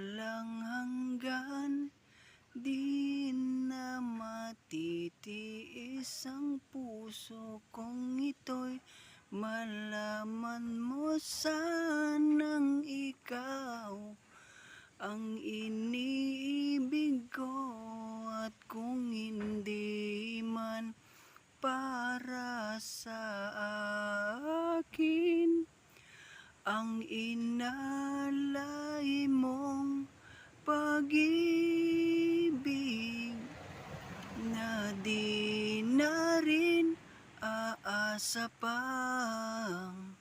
walang hanggan. Di na matitiis ang puso kong ito'y malaman mo sanang ikaw ang iniibig ko. At kung hindi man para sa akin ang inalay mong pag-ibig, na di na rin aasa pang